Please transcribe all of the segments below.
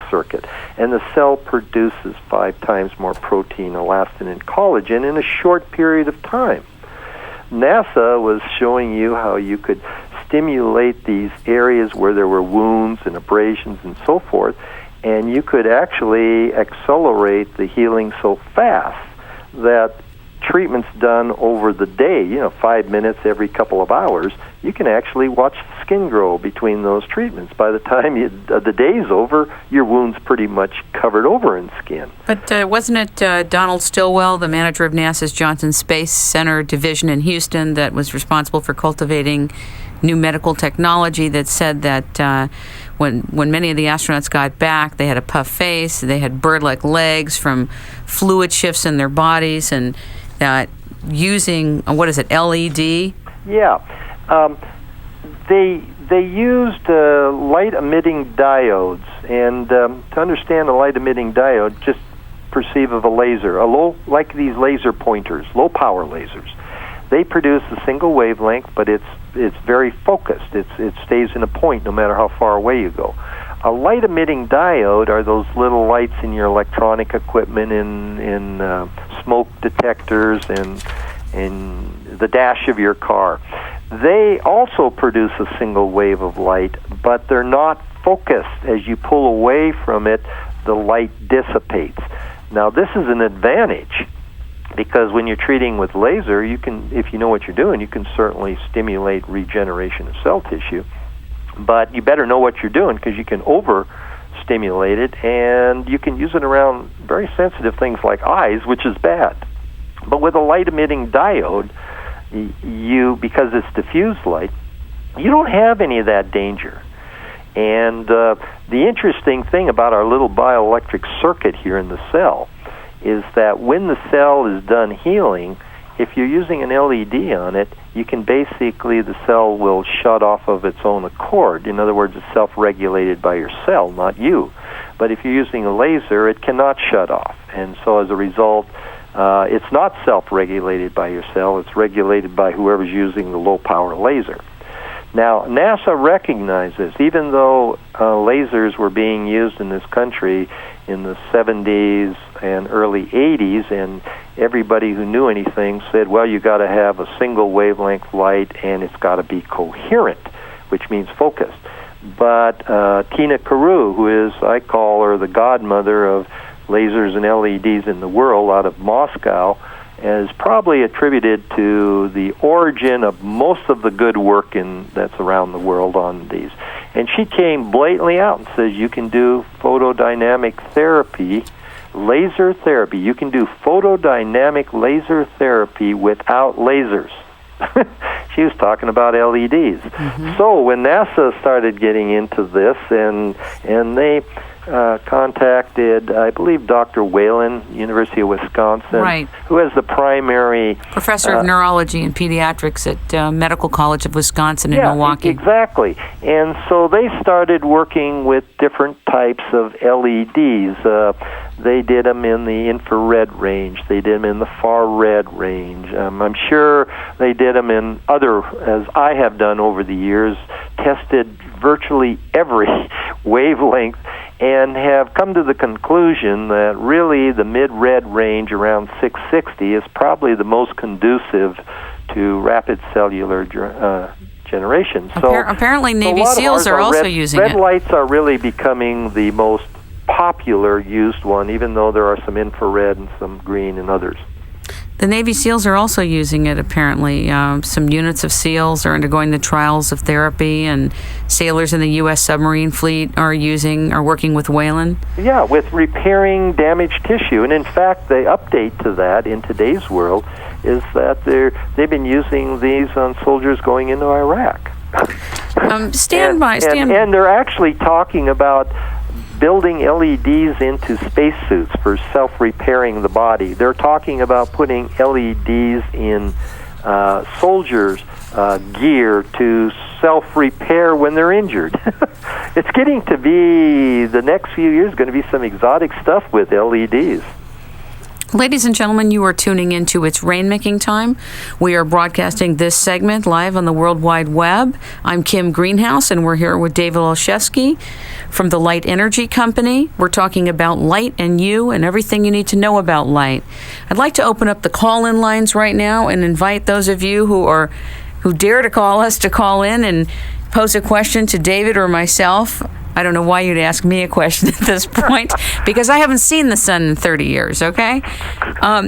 circuit, and the cell produces 5 times more protein, elastin, and collagen in a short period of time. NASA was showing you how you could stimulate these areas where there were wounds and abrasions and so forth, and you could actually accelerate the healing so fast that treatments done over the day, 5 minutes every couple of hours, you can actually watch the skin grow between those treatments. By the time the day's over, your wound's pretty much covered over in skin. But wasn't it Donald Stillwell, the manager of NASA's Johnson Space Center division in Houston, that was responsible for cultivating new medical technology, that said that when many of the astronauts got back, they had a puff face, they had bird-like legs from fluid shifts in their bodies, and using, LED? Yeah. They used light-emitting diodes, and to understand a light-emitting diode, just perceive of a laser, like these laser pointers, low-power lasers. They produce a single wavelength, but it's very focused. It stays in a point no matter how far away you go. A light-emitting diode are those little lights in your electronic equipment, in smoke detectors, and in the dash of your car. They also produce a single wave of light, but they're not focused. As you pull away from it, the light dissipates. Now, this is an advantage, because when you're treating with laser, you can, if you know what you're doing, you can certainly stimulate regeneration of cell tissue. But you better know what you're doing, because you can overstimulate it, and you can use it around very sensitive things like eyes, which is bad. But with a light-emitting diode, because it's diffused light, you don't have any of that danger. And the interesting thing about our little bioelectric circuit here in the cell is that when the cell is done healing, if you're using an LED on it, you can basically, the cell will shut off of its own accord. In other words, it's self-regulated by your cell, not you. But if you're using a laser, it cannot shut off. And so as a result, it's not self-regulated by your cell, it's regulated by whoever's using the low-power laser. Now, NASA recognized this, even though lasers were being used in this country in the 70s and early 80s, and everybody who knew anything said, well, you got to have a single wavelength light, and it's got to be coherent, which means focused. But Tina Carew, who is, I call her the godmother of lasers and LEDs in the world, out of Moscow, is probably attributed to the origin of most of the good work that's around the world on these. And she came blatantly out and says you can do photodynamic therapy, laser therapy. You can do photodynamic laser therapy without lasers. She was talking about LEDs. Mm-hmm. So when NASA started getting into this, and they contacted, I believe, Dr. Whalen, University of Wisconsin, right, who has the primary professor of neurology and pediatrics at Medical College of Wisconsin in Milwaukee. Exactly. And so they started working with different types of LEDs. They did them in the infrared range. They did them in the far red range. I'm sure they did them in other, as I have done over the years, tested virtually every wavelength, and have come to the conclusion that really the mid-red range around 660 is probably the most conducive to rapid cellular generation. Apparently Navy SEALs are also using it. Red lights are really becoming the most popular used one, even though there are some infrared and some green and others. The Navy SEALs are also using it, apparently. Some units of SEALs are undergoing the trials of therapy, and sailors in the U.S. submarine fleet are working with Whalen. Yeah, with repairing damaged tissue. And in fact, the update to that in today's world is that they've been using these on soldiers going into Iraq. And they're actually talking about building LEDs into spacesuits for self-repairing the body. They're talking about putting LEDs in soldiers' gear to self-repair when they're injured. It's getting to be, the next few years, going to be some exotic stuff with LEDs. Ladies and gentlemen, you are tuning into It's Rainmaking Time. We are broadcasting this segment live on the World Wide Web. I'm Kim Greenhouse, and we're here with David Olszewski from the Light Energy Company. We're talking about light and you and everything you need to know about light. I'd like to open up the call-in lines right now and invite those of you who dare to call us to call in and pose a question to David or myself. I don't know why you'd ask me a question at this point, because I haven't seen the sun in 30 years, okay?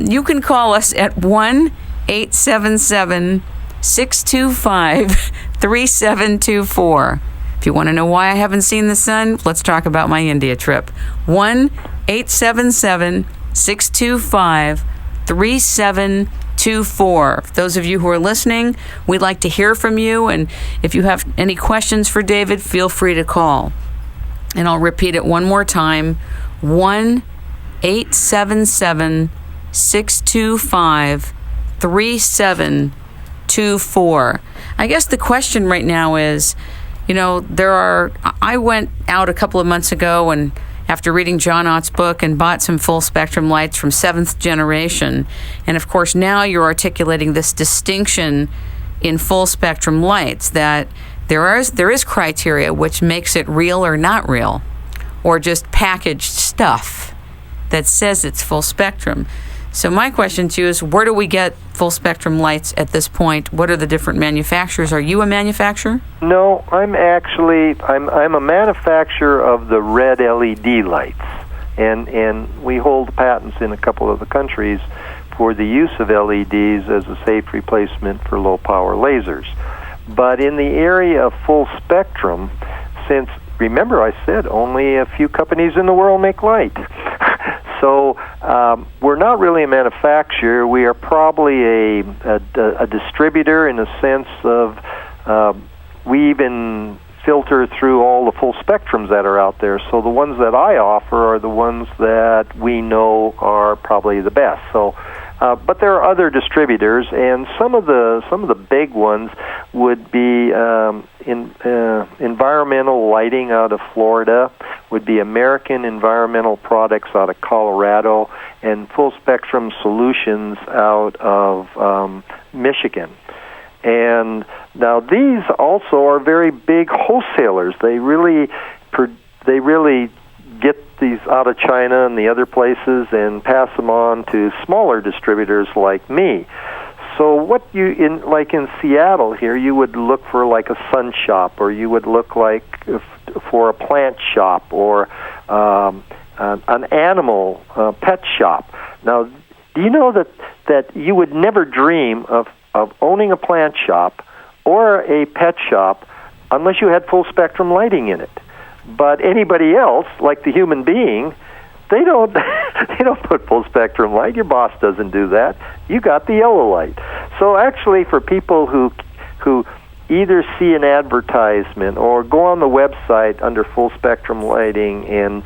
You can call us at 1-877-625-3724. If you want to know why I haven't seen the sun, let's talk about my India trip. 1-877-625-3724. Those of you who are listening, we'd like to hear from you, and if you have any questions for David, feel free to call. And I'll repeat it one more time, 1-877-625-3724. I guess the question right now is, I went out a couple of months ago and after reading John Ott's book and bought some full spectrum lights from 7th generation. And of course now you're articulating this distinction in full spectrum lights that there is criteria which makes it real or not real, or just packaged stuff that says it's full spectrum. So my question to you is, where do we get full spectrum lights at this point? What are the different manufacturers? Are you a manufacturer? No, I'm a manufacturer of the red LED lights, and we hold patents in a couple of the countries for the use of LEDs as a safe replacement for low power lasers. But in the area of full spectrum, since, remember I said, only a few companies in the world make light. So we're not really a manufacturer. We are probably a distributor in the sense of we even filter through all the full spectrums that are out there. So the ones that I offer are the ones that we know are probably the best. So, but there are other distributors, and some of the big ones would be Environmental Lighting out of Florida, would be American Environmental Products out of Colorado, and Full Spectrum Solutions out of Michigan. And now these also are very big wholesalers. They really get these out of China and the other places and pass them on to smaller distributors like me. So what in Seattle here, you would look for like a sun shop, or you would look like for a plant shop, or an animal pet shop. Now, do you know that you would never dream of owning a plant shop or a pet shop unless you had full spectrum lighting in it? But anybody else, like the human being, they don't put full spectrum light. Your boss doesn't do that. You got the yellow light. So actually, for people who either see an advertisement or go on the website under full spectrum lighting and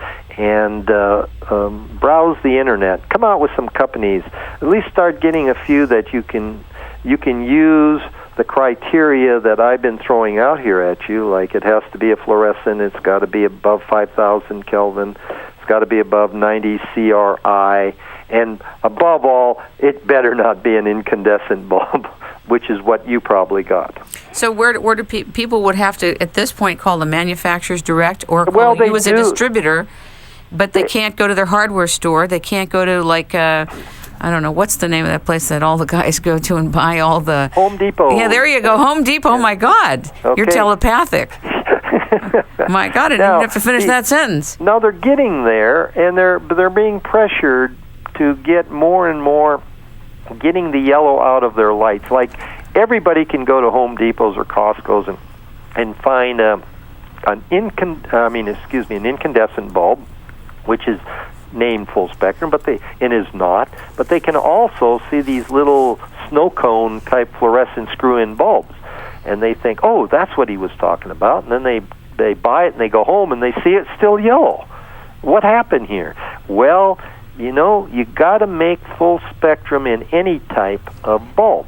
browse the internet, come out with some companies. At least start getting a few that you can use the criteria that I've been throwing out here at you, like it has to be a fluorescent, it's got to be above 5,000 Kelvin, it's got to be above 90 CRI, and above all, it better not be an incandescent bulb, which is what you probably got. So where do people would have to, at this point, call the manufacturers direct, or call you as a distributor, but they can't go to their hardware store, they can't go to I don't know, what's the name of that place that all the guys go to and buy all the... Home Depot. Yeah, there you go, Home Depot. Oh, my God. Okay. You're telepathic. My God, I didn't even have to finish that sentence. Now, they're getting there, and they're being pressured to get more and more, getting the yellow out of their lights. Like, everybody can go to Home Depots or Costco's and find an incandescent bulb, which is named full spectrum, and is not. But they can also see these little snow cone type fluorescent screw-in bulbs, and they think, oh, that's what he was talking about. And then they buy it and they go home and they see it's still yellow. What happened here? Well, you got to make full spectrum in any type of bulb,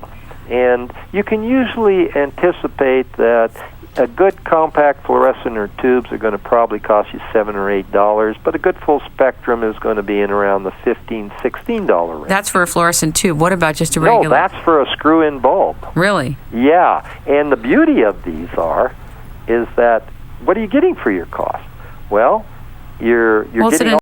and you can usually anticipate that A good compact fluorescent tubes are going to probably cost you $7 or $8, but a good full spectrum is going to be in around the $15, $16 range. That's for a fluorescent tube. What about just a regular? No, that's for a screw-in bulb. Really? Yeah, and the beauty of these is that what are you getting for your cost? Well, you're it's getting an